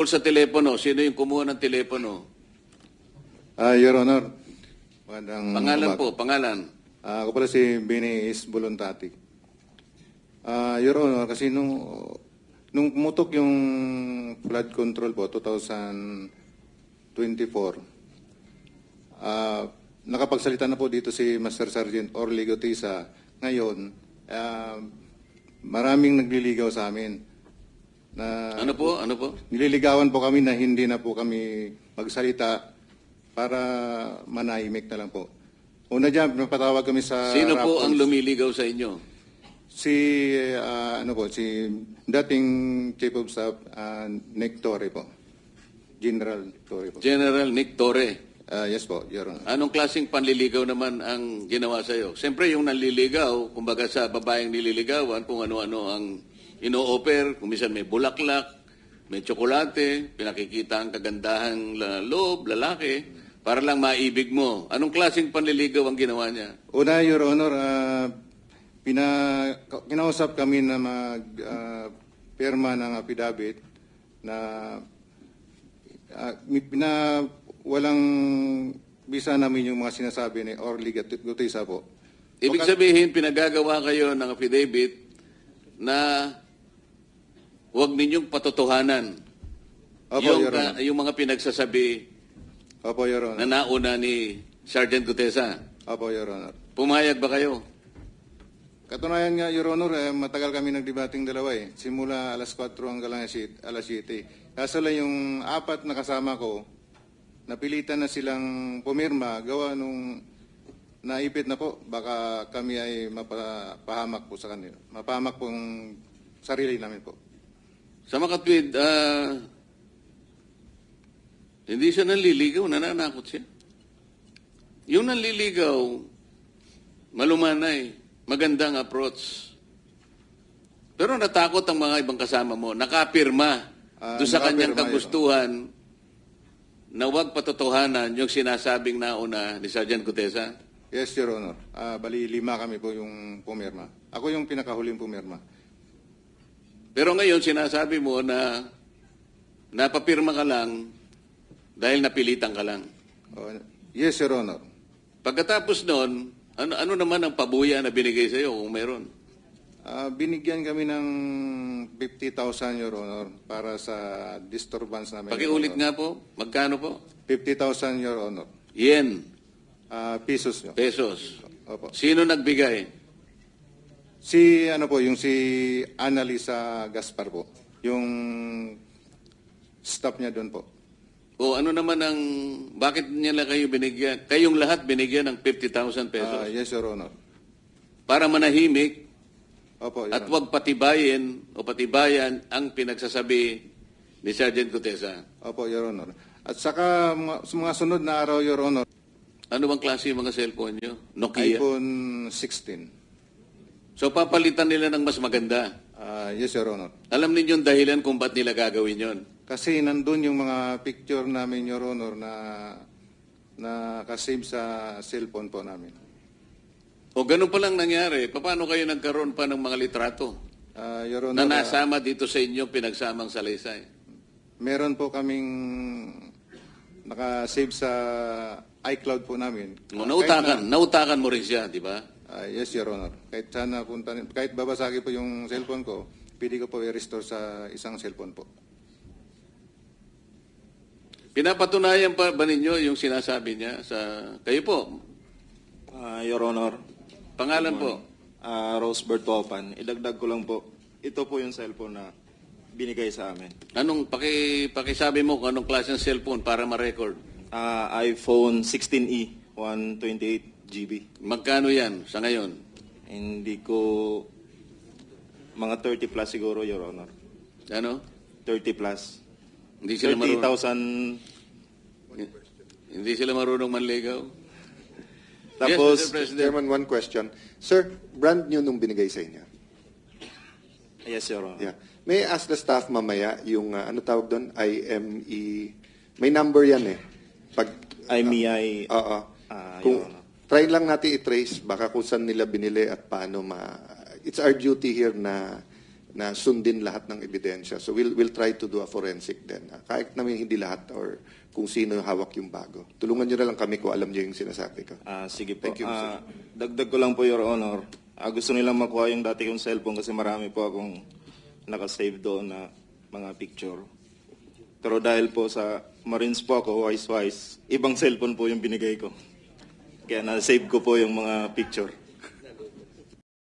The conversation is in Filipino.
Sa telepono, sino yung kumuha ng telepono? Your Honor, magandang Pangalan umaga. po, pangalan. Ako pala si Benny is Voluntati. Your Honor, kasi nung pumutok yung flood control po, 2024, nakapagsalita na po dito si Master Sergeant Orly Gotisa. Ngayon, maraming nagliligaw sa amin. Ano po? Ano po? Nililigawan po kami na hindi na po kami magsalita para manahimik na lang po. Una dyan, napatawag kami sa Sino po Raffles. ang lumiligaw sa inyo? Si dating Chief of Staff, Nick Torre po. General Torre po. General Nick Torre. Yes po, Your Honor. Anong klaseng panliligaw naman ang ginawa sa iyo? Siyempre yung nanliligaw, kumbaga sa babaeng nililigawan, kung ano-ano ang ino-offer, kung minsan may bulaklak, may tsokolate, pinakikita ang kagandahang loob, lalaki, para lang maibig mo. Anong klaseng panliligaw ang ginawa niya? Una, Your Honor, kinausap kami na mag-pirma ng affidavit na walang bisa namin yung mga sinasabi ni Orly Gotisa po. Ibig sabihin, pinagagawa kayo ng affidavit na huwag ninyong patotohanan Opo, yung, Your Honor. yung mga pinagsasabi Opo, Your na Honor. nauna ni Sergeant Gutesa. Opo, Your Honor. Pumayag ba kayo? Katunayan nga, Your Honor, matagal kami nagdebating dalawa eh. Simula alas 4 hanggang alas 7. Kaso lang yung apat na kasama ko, napilitan na silang pumirma, gawa nung naipit na po. Baka kami ay mapahamak po sa kanila. Mapahamak po ang sarili namin po. Sa makatwid, hindi siya nanliligaw, nananakot siya. Yung nanliligaw, malumanay, magandang approach. Pero natakot ang mga ibang kasama mo, nakapirma doon sa kanyang nakapirma, kagustuhan na huwag patotohanan yung sinasabing nauna ni Sergeant Gutesa. Yes, Your Honor. Bali, 5 kami po yung pumirma. Ako yung pinakahuling pumirma. Pero ngayon, sinasabi mo na napapirma ka lang dahil napilitan ka lang. Yes, Your Honor. Pagkatapos noon, ano naman ang pabuya na binigay sa iyo kung meron? Binigyan kami ng 50,000, Your Honor, para sa disturbance namin. Pakiulit Your Honor. nga po, magkano po? 50,000, Your Honor. Yen, Pesos nyo. pesos. Opo. Sino nagbigay? Yung si Annalisa Gaspar po. Yung staff niya doon po. O ano naman ang, bakit nila kayo binigyan? Kayong lahat binigyan ng 50,000 pesos Yes, Your Honor. para manahimik Opo, Your at Honor. wag patibayin o patibayan ang pinagsasabi ni Sergeant Gutesa. Opo, Your Honor. At saka sa mga sunod na araw, Your Honor, Ano bang klase yung mga cellphone nyo? Nokia? iPhone 16. So papalitan nila ng mas maganda. Yes, Your Honor. Alam ninyong dahilan kung ba't nila gagawin yon. Kasi nandun yung mga picture namin, Your Honor, na kasave sa cellphone po namin. O ganun pa lang nangyari, paano kayo nagkaroon pa ng mga litrato Your na Honor, nasama dito sa inyong pinagsamang salaysay? meron po kaming nakasave sa iCloud po namin. Nautakan mo rin siya, di ba? Yes, Your Honor. Kahit babasagi po yung cellphone ko, pwede ko po i-restore sa isang cellphone po. Pinapatunayan pa ba ninyo yung sinasabi niya sa kayo po? Your Honor, Pangalan po? Rosebert Topan. Idagdag ko lang po, ito po yung cellphone na binigay sa amin. Anong pakisabi mo kung anong klase ng cellphone para ma-record? iPhone 16e, 128 GB. Magkano yan sa ngayon? Hindi ko, mga 30 plus siguro, Your Honor. Ano? 30 plus. Hindi sila marunong, 30,000. hindi sila marunong manligaw? Tapos, Yes, Mr. President. Chairman, one question. Sir, brand new nung binigay sa inyo. yes, Your Honor. Yeah. May I ask the staff mamaya yung, ano tawag doon? IME. May number yan eh. Pag, IMEI, oo. Your Honor. Try lang natin i-trace baka kung saan nila binili at paano It's our duty here na na sundin lahat ng ebidensya. So we'll try to do a forensic din. Kahit namin hindi lahat or kung sino yung hawak yung bago. Tulungan nyo na lang kami kung alam nyo yung sinasabi ko. Sige po. Thank you, Mr. Dagdag ko lang po, Your Honor. Gusto nilang makuha yung dati kong cellphone kasi marami po akong nakasave doon na mga picture. Pero dahil po sa Marines po ako, wise, ibang cellphone po yung binigay ko. Kaya na-save ko po yung mga picture.